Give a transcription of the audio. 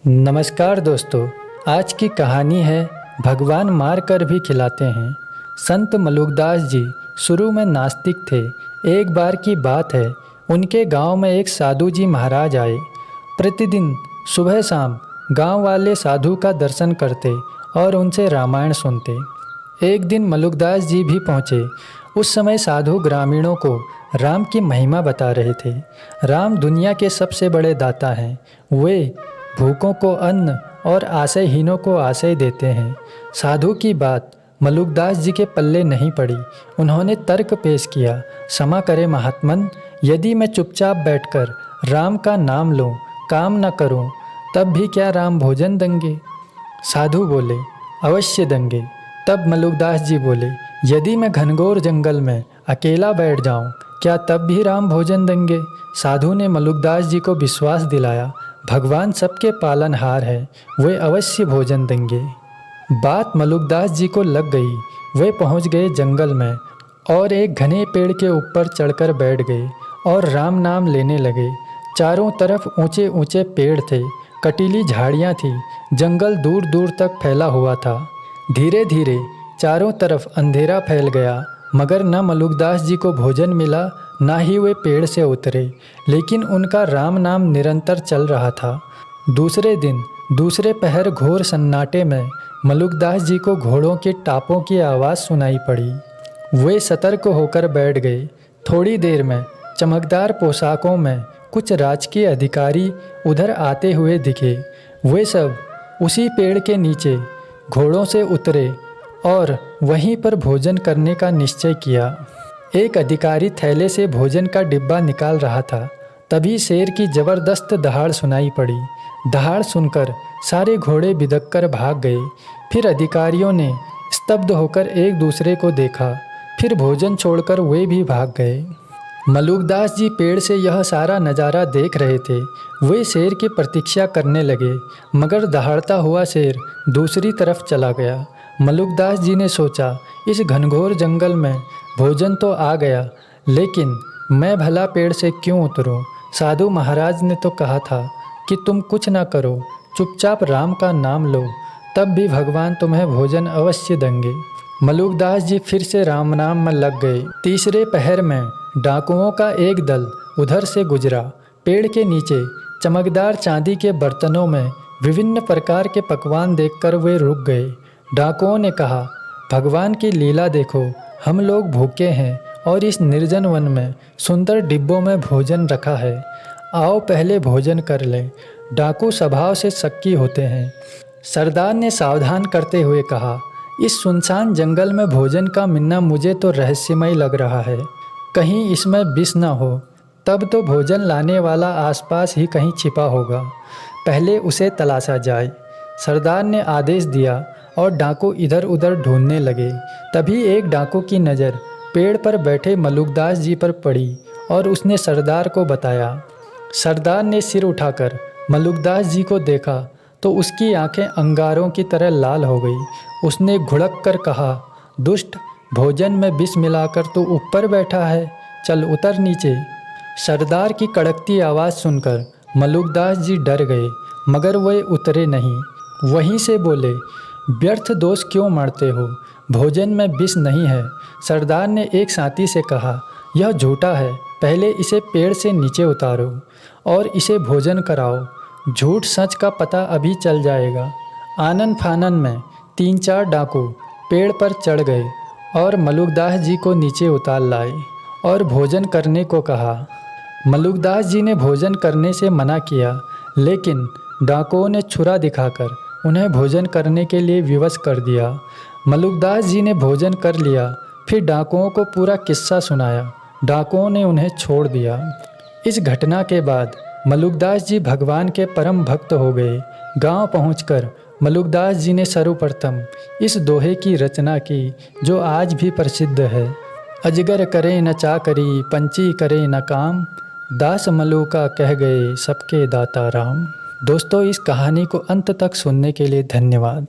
नमस्कार दोस्तों, आज की कहानी है भगवान मार कर भी खिलाते हैं। संत मलुकदास जी शुरू में नास्तिक थे। एक बार की बात है, उनके गांव में एक साधु जी महाराज आए। प्रतिदिन सुबह शाम गांव वाले साधु का दर्शन करते और उनसे रामायण सुनते। एक दिन मलुकदास जी भी पहुँचे। उस समय साधु ग्रामीणों को राम की महिमा बता रहे थे। राम दुनिया के सबसे बड़े दाता हैं। वे भूखों को अन्न और आश्रयहीनों को आश्रय देते हैं। साधु की बात मलुकदास जी के पल्ले नहीं पड़ी। उन्होंने तर्क पेश किया, क्षमा करे महात्मन, यदि मैं चुपचाप बैठकर राम का नाम लूं, काम न करूं, तब भी क्या राम भोजन देंगे? साधु बोले, अवश्य देंगे। तब मलुकदास जी बोले, यदि मैं घनघोर जंगल में अकेला बैठ जाऊं, क्या तब भी राम भोजन देंगे? साधु ने मलुकदास जी को विश्वास दिलाया, भगवान सबके पालनहार है, वे अवश्य भोजन देंगे। बात मलुकदास जी को लग गई। वे पहुंच गए जंगल में और एक घने पेड़ के ऊपर चढ़कर बैठ गए और राम नाम लेने लगे। चारों तरफ ऊंचे ऊंचे पेड़ थे, कटीली झाड़ियां थी, जंगल दूर दूर तक फैला हुआ था। धीरे धीरे चारों तरफ अंधेरा फैल गया, मगर न मलुकदास जी को भोजन मिला, ना ही वे पेड़ से उतरे। लेकिन उनका राम नाम निरंतर चल रहा था। दूसरे दिन दूसरे पहर घोर सन्नाटे में मलुकदास जी को घोड़ों के टापों की आवाज़ सुनाई पड़ी। वे सतर्क होकर बैठ गए। थोड़ी देर में चमकदार पोशाकों में कुछ राजकीय अधिकारी उधर आते हुए दिखे। वे सब उसी पेड़ के नीचे घोड़ों से उतरे और वहीं पर भोजन करने का निश्चय किया। एक अधिकारी थैले से भोजन का डिब्बा निकाल रहा था। तभी शेर की जबरदस्त दहाड़ सुनाई पड़ी। दहाड़ सुनकर सारे घोड़े बिदक कर भाग गए। फिर अधिकारियों ने स्तब्ध होकर एक दूसरे को देखा। फिर भोजन छोड़कर वे भी भाग गए। मलुकदास जी पेड़ से यह सारा नज़ारा देख रहे थे। वे शेर की प्रतीक्षा करने लगे, मगर दहाड़ता हुआ शेर दूसरी तरफ चला गया। मलुकदास जी ने सोचा, इस घनघोर जंगल में भोजन तो आ गया, लेकिन मैं भला पेड़ से क्यों उतरूं? साधु महाराज ने तो कहा था कि तुम कुछ ना करो, चुपचाप राम का नाम लो, तब भी भगवान तुम्हें भोजन अवश्य देंगे। मलुकदास जी फिर से राम नाम में लग गए। तीसरे पहर में डाकुओं का एक दल उधर से गुजरा। पेड़ के नीचे चमकदार चांदी के बर्तनों में विभिन्न प्रकार के पकवान देखकर वे रुक गए। डाकुओं ने कहा, भगवान की लीला देखो, हम लोग भूखे हैं और इस निर्जन वन में सुंदर डिब्बों में भोजन रखा है, आओ पहले भोजन कर लें। डाकू स्वभाव से शक्की होते हैं। सरदार ने सावधान करते हुए कहा, इस सुनसान जंगल में भोजन का मिलना मुझे तो रहस्यमय लग रहा है, कहीं इसमें विष न हो, तब तो भोजन लाने वाला आसपास ही कहीं छिपा होगा, पहले उसे तलाशा जाए। सरदार ने आदेश दिया और डाकू इधर उधर ढूंढने लगे। तभी एक डाकू की नज़र पेड़ पर बैठे मलुकदास जी पर पड़ी और उसने सरदार को बताया। सरदार ने सिर उठाकर मलुकदास जी को देखा तो उसकी आंखें अंगारों की तरह लाल हो गई। उसने घुड़क कर कहा, दुष्ट, भोजन में विष मिलाकर तू ऊपर बैठा है, चल उतर नीचे। सरदार की कड़कती आवाज़ सुनकर मलुकदास जी डर गए, मगर वे उतरे नहीं। वहीं से बोले, व्यर्थ दोष क्यों मरते हो, भोजन में विष नहीं है। सरदार ने एक साथी से कहा, यह झूठा है, पहले इसे पेड़ से नीचे उतारो और इसे भोजन कराओ, झूठ सच का पता अभी चल जाएगा। आनन फानन में 3-4 डाकू पेड़ पर चढ़ गए और मलुकदास जी को नीचे उतार लाए और भोजन करने को कहा। मलुकदास जी ने भोजन करने से मना किया, लेकिन डाकुओं ने छुरा दिखाकर उन्हें भोजन करने के लिए विवश कर दिया। मलुकदास जी ने भोजन कर लिया, फिर डाकुओं को पूरा किस्सा सुनाया। डाकुओं ने उन्हें छोड़ दिया। इस घटना के बाद मलुकदास जी भगवान के परम भक्त हो गए। गांव पहुंचकर मलुकदास जी ने सर्वप्रथम इस दोहे की रचना की, जो आज भी प्रसिद्ध है। अजगर करे न चाकरी, पंछी करे न काम, दास मलुका कह गए सबके दाता राम। दोस्तों, इस कहानी को अंत तक सुनने के लिए धन्यवाद।